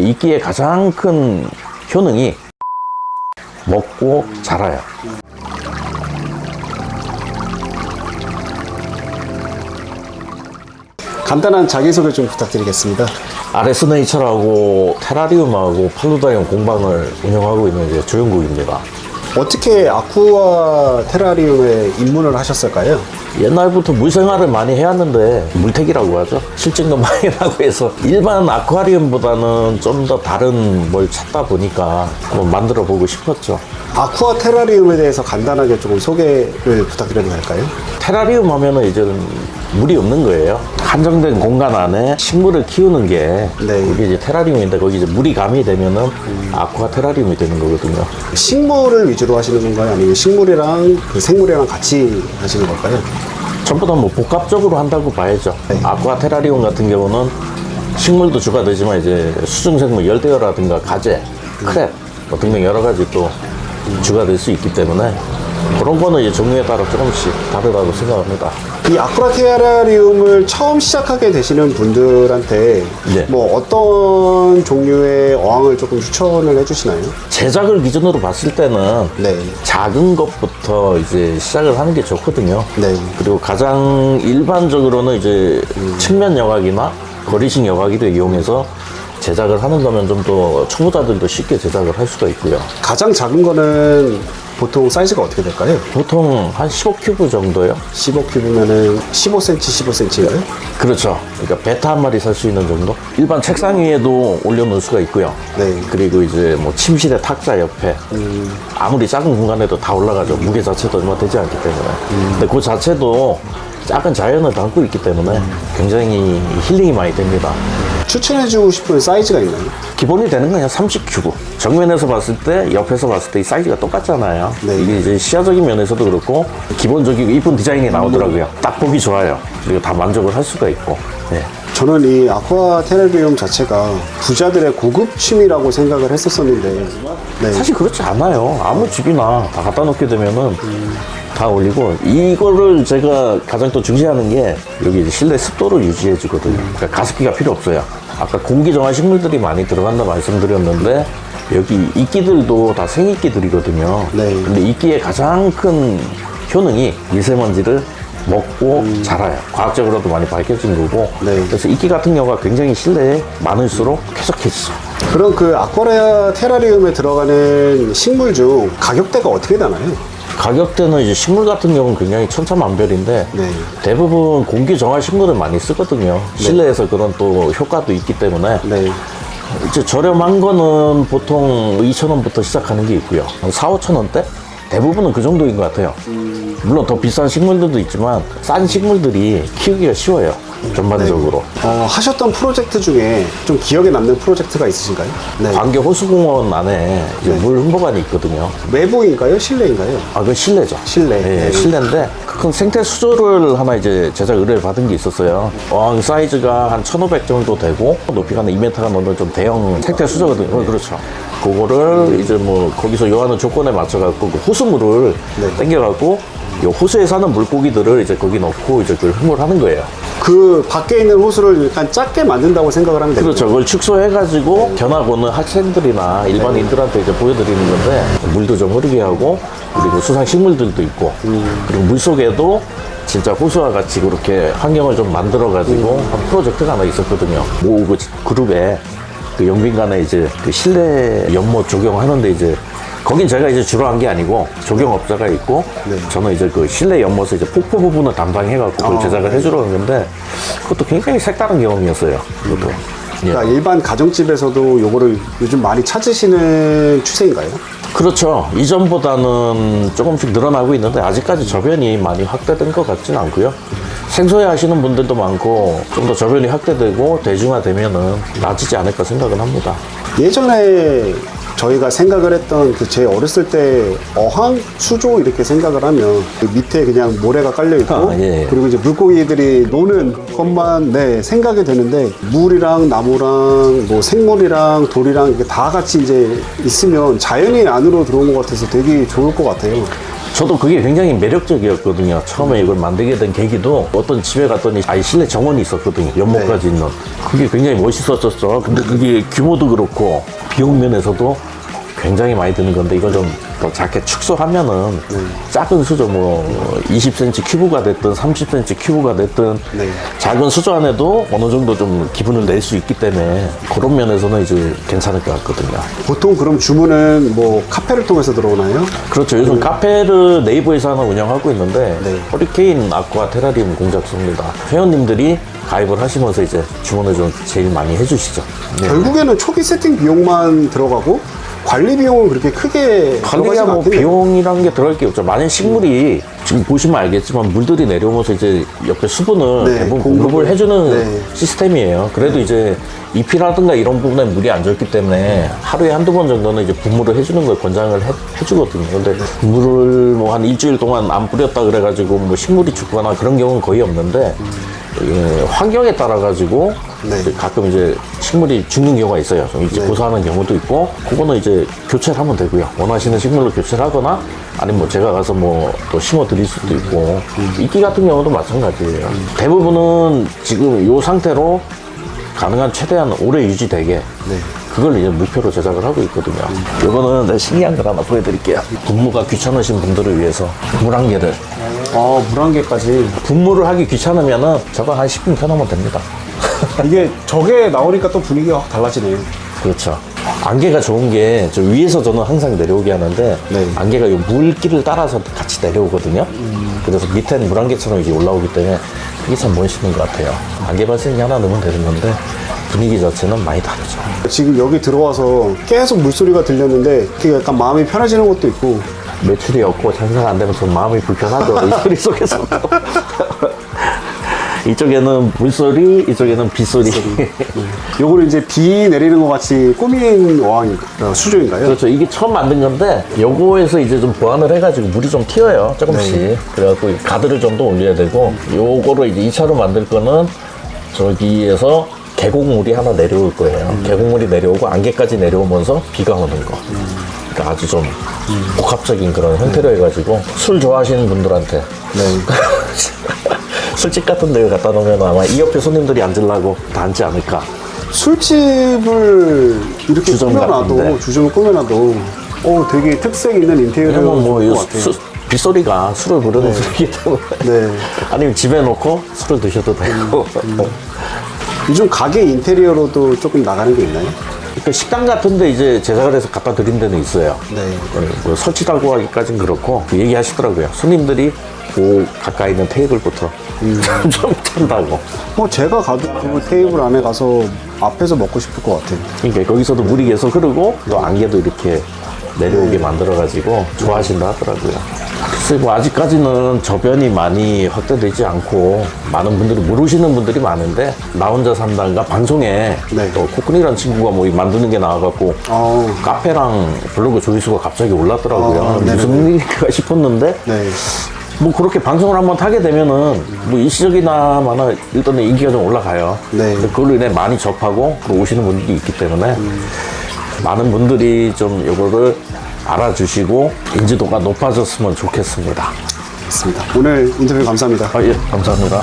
이끼의 가장 큰 효능이 먹고 자라요. 간단한 자기소개 좀 부탁드리겠습니다. 아레스네이처라고 테라리움하고 팔루다이움 공방을 운영하고 있는 이제 조영국입니다. 어떻게 아쿠아 테라리움에 입문을 하셨을까요? 옛날부터 물생활을 많이 해왔는데 물택이라고 하죠. 실증도 많이 나고 해서 일반 아쿠아리움보다는 좀 더 다른 뭘 찾다 보니까 한번 만들어 보고 싶었죠. 아쿠아 테라리움에 대해서 간단하게 조금 소개를 부탁드려도 될까요? 테라리움 하면은 이제 물이 없는 거예요. 한정된 공간 안에 식물을 키우는 게 네. 그게 이제 테라리움인데 거기 이제 물이 가미되면은 아쿠아 테라리움이 되는 거거든요. 식물을 위주로 하시는 건가요? 아니면 식물이랑 그 생물이랑 같이 하시는 걸까요? 전부 다 뭐 복합적으로 한다고 봐야죠. 네. 아쿠아 테라리움 같은 경우는 식물도 주가 되지만 이제 수중생물 열대어라든가 가재, 크랩 뭐 등등 여러 가지 또 주가 될 수 있기 때문에 그런 거는 이제 종류에 따라 조금씩 다르다고 생각합니다. 이 아쿠아 테라리움을 처음 시작하게 되시는 분들한테 네. 뭐 어떤 종류의 어항을 조금 추천을 해주시나요? 제작을 기준으로 봤을 때는 네. 작은 것부터 이제 시작을 하는 게 좋거든요. 네. 그리고 가장 일반적으로는 이제 측면 여과기나 거리식 여과기를 이용해서 제작을 하는 거면 좀 더 초보자들도 쉽게 제작을 할 수가 있고요. 가장 작은 거는 보통 사이즈가 어떻게 될까요? 보통 한 15큐브 정도요? 15큐브면은 15cm, 15cm인가요? 그렇죠. 그러니까 베타 한 마리 살 수 있는 정도? 일반 책상 위에도 올려놓을 수가 있고요. 네. 그리고 이제 뭐 침실의 탁자 옆에 아무리 작은 공간에도 다 올라가죠. 무게 자체도 얼마 되지 않기 때문에. 근데 그 자체도 작은 자연을 담고 있기 때문에 굉장히 힐링이 많이 됩니다. 추천해주고 싶은 사이즈가 있나요? 기본이 되는 건 그냥 30큐브. 정면에서 봤을 때, 옆에서 봤을 때 이 사이즈가 똑같잖아요. 네. 이게 이제 시야적인 면에서도 그렇고, 기본적이고 이쁜 디자인이 나오더라고요. 딱 보기 좋아요. 그리고 다 만족을 할 수가 있고. 네. 저는 이 아쿠아 테라리움 자체가 부자들의 고급 취미라고 생각을 했었었는데 네. 사실 그렇지 않아요. 아무 집이나 다 갖다 놓게 되면은 다 올리고, 이거를 제가 가장 또 중시하는 게 여기 이제 실내 습도를 유지해 주거든요. 그러니까 가습기가 필요 없어요. 아까 공기 정화 식물들이 많이 들어간다 말씀드렸는데 여기 이끼들도 다 생이끼들이거든요. 네. 근데 이끼의 가장 큰 효능이 미세먼지를 먹고 자라요. 과학적으로도 많이 밝혀진 거고. 네. 그래서 이끼 같은 경우가 굉장히 실내에 많을수록 쾌적해지죠. 그럼 그 아쿠아 테라리움에 들어가는 식물 중 가격대가 어떻게 되나요? 가격대는 이제 식물 같은 경우는 굉장히 천차만별인데 네. 대부분 공기 정화 식물을 많이 쓰거든요. 실내에서 그런 또 효과도 있기 때문에 네. 이제 저렴한 거는 보통 2,000원부터 시작하는 게 있고요. 한 4, 5,000원대? 대부분은 그 정도인 것 같아요. 물론 더 비싼 식물들도 있지만 싼 식물들이 키우기가 쉬워요. 전반적으로. 하셨던 프로젝트 중에 좀 기억에 남는 프로젝트가 있으신가요? 네. 광교 호수공원 안에 이제 물 홍보관이 있거든요. 외부인가요? 실내인가요? 아, 그건 실내죠. 실내. 예, 네. 실내인데 큰 생태 수조를 하나 이제 제작 의뢰를 받은 게 있었어요. 어항 사이즈가 한 1,500 정도 되고 높이가 한 2m가 넘는 좀 대형 생태 수조거든요. 그렇죠. 그거를 이제 뭐 거기서 요하는 조건에 맞춰갖고 그 호수물을 네. 땡겨갖고 이 호수에 사는 물고기들을 이제 거기 넣고 이제 그걸 흥을 하는 거예요. 그 밖에 있는 호수를 약간 작게 만든다고 생각을 하면 되죠. 그렇죠. 그걸 축소해가지고 견학오는 학생들이나 일반인들한테 이제 보여드리는 건데 물도 좀 흐르게 하고 그리고 수상 식물들도 있고 그리고 물 속에도 진짜 호수와 같이 그렇게 환경을 좀 만들어가지고 한 프로젝트가 하나 있었거든요. 모 그 그룹에 그 영빈관에 이제 그 실내 연못 조경하는데 이제 거긴 제가 이제 주로 한 게 아니고 조경업자가 있고 네. 저는 이제 그 실내 연못에 이제 폭포 부분을 담당해갖고 그걸 제작을 해주러 간 건데 그것도 굉장히 색다른 경험이었어요. 그것도. 그러니까 일반 가정집에서도 요거를 요즘 많이 찾으시는 추세인가요? 그렇죠. 이전보다는 조금씩 늘어나고 있는데 아직까지 저변이 많이 확대된 것 같지는 않고요. 생소해 하시는 분들도 많고 좀 더 저변이 확대되고 대중화되면은 나아지지 않을까 생각은 합니다. 예전에 저희가 생각을 했던 그 제 어렸을 때 어항 수조 이렇게 생각을 하면 그 밑에 그냥 모래가 깔려 있고 예. 그리고 이제 물고기들이 노는 것만 네, 생각이 되는데 물이랑 나무랑 뭐 생물이랑 돌이랑 이게 다 같이 이제 있으면 자연이 안으로 들어오는 것 같아서 되게 좋을 것 같아요. 저도 그게 굉장히 매력적이었거든요. 처음에 이걸 만들게 된 계기도 어떤 집에 갔더니 아예 실내 정원이 있었거든요. 연못까지 있는. 그게 굉장히 멋있었었어. 근데 그게 규모도 그렇고 비용 면에서도 굉장히 많이 드는 건데 이걸 좀 더 작게 축소하면은 작은 수조 뭐 20cm 큐브가 됐든 30cm 큐브가 됐든 네. 작은 수조 안에도 어느 정도 좀 기분을 낼 수 있기 때문에 그런 면에서는 이제 괜찮을 것 같거든요. 보통 그럼 주문은 뭐 카페를 통해서 들어오나요? 그렇죠. 요즘 카페를 네이버에서 하나 운영하고 있는데 네. 허리케인 아쿠아 테라리움 공작소입니다. 회원님들이 가입을 하시면서 이제 주문을 좀 제일 많이 해주시죠. 네. 결국에는 초기 세팅 비용만 들어가고 관리 비용은 그렇게 크게 관리가 들어가지 뭐 않겠네요. 비용이라는 게 들어갈 게 없죠. 만약 식물이 지금 보시면 알겠지만 물들이 내려오면서 이제 옆에 수분을 네, 대부분 공급을. 공급을 해주는 네. 시스템이에요. 그래도 이제 잎이라든가 이런 부분에 물이 안 젖기 때문에 하루에 한두 번 정도는 이제 분무를 해주는 걸 권장을 해주거든요. 근데 물을 뭐 한 일주일 동안 안 뿌렸다 그래가지고 뭐 식물이 죽거나 그런 경우는 거의 없는데 예, 환경에 따라 가지고 네. 가끔 이제 식물이 죽는 경우가 있어요. 좀 일찍 네. 고사하는 경우도 있고, 그거는 이제 교체를 하면 되고요. 원하시는 식물로 교체를 하거나, 아니면 뭐 제가 가서 뭐 또 심어 드릴 수도 있고, 이끼 같은 경우도 마찬가지예요. 대부분은 지금 이 상태로 가능한 최대한 오래 유지되게 네. 그걸 이제 목표로 제작을 하고 있거든요. 이거는 내가 신기한 걸 하나 보여드릴게요. 분무가 귀찮으신 분들을 위해서 물 한 개를 아, 물 한 개까지. 분무를 하기 귀찮으면은 저거 한 10분 켜놓으면 됩니다. 이게 저게 나오니까 또 분위기가 확 달라지네요. 그렇죠. 안개가 좋은 게 저 위에서 저는 항상 내려오게 하는데 네. 안개가 이 물길을 따라서 같이 내려오거든요. 그래서 밑에는 물안개처럼 이게 올라오기 때문에 그게 참 멋있는 것 같아요. 안개 발생기 하나 넣으면 되는 건데 분위기 자체는 많이 다르죠. 지금 여기 들어와서 계속 물소리가 들렸는데 그게 약간 마음이 편해지는 것도 있고 매출이 없고 장사가 안 되면 좀 마음이 불편하죠. 이 소리 속에서. 이쪽에는 물소리, 이쪽에는 빗소리. 요거는 이제 비 내리는 것 같이 꾸민 수조인가요? 그렇죠. 이게 처음 만든 건데 요거에서 이제 좀 보완을 해가지고 물이 좀 튀어요. 조금씩. 네. 그래갖고 가드를 좀 더 올려야 되고 요거를 이제 2차로 만들 거는 저기에서 계곡물이 하나 내려올 거예요. 계곡물이 내려오고 안개까지 내려오면서 비가 오는 거. 그러니까 아주 좀 복합적인 그런 형태로 해가지고 술 좋아하시는 분들한테 네. 술집 같은 데 갖다 놓으면 아마 이 옆에 손님들이 앉으려고 다 앉지 않을까. 술집을 이렇게 주점 꾸며놔도 같은데. 주점을 꾸며놔도 되게 특색 있는 인테리어가 왜냐면 뭐 좋은 이 것 같아요. 빗소리가 술을 부르는 소리이기 때문에 네. 아니면 집에 놓고 술을 드셔도 되고 요즘 가게 인테리어로도 조금 나가는 게 있나요? 그 식당 같은데 이제 제작을 해서 갖다 드린 데는 있어요. 네. 뭐 설치라고 하기까지는 그렇고 얘기하시더라고요. 손님들이 그 가까이 있는 테이블부터 좀 찬다고. 제가 가도 그 테이블 안에 가서 앞에서 먹고 싶을 것 같아요. 그러니까 거기서도 물이 계속 흐르고 또 안개도 이렇게 내려오게 만들어가지고 좋아하신다 하더라고요. 글쎄 뭐 아직까지는 저변이 많이 확대되지 않고 많은 분들이 모르시는 분들이 많은데 나 혼자 산다가 방송에 네. 또 코쿤이라는 친구가 뭐 만드는 게 나와갖고 카페랑 블로그 조회수가 갑자기 올랐더라고요. 무슨 일인가 싶었는데 네. 뭐 그렇게 방송을 한번 타게 되면은 뭐 일시적이나마나 일단은 인기가 좀 올라가요. 네. 근데 그걸로 인해 많이 접하고 또 오시는 분들이 있기 때문에 많은 분들이 좀 이거를 알아주시고 인지도가 높아졌으면 좋겠습니다. 알겠습니다. 오늘 인터뷰 감사합니다. 아, 예, 감사합니다.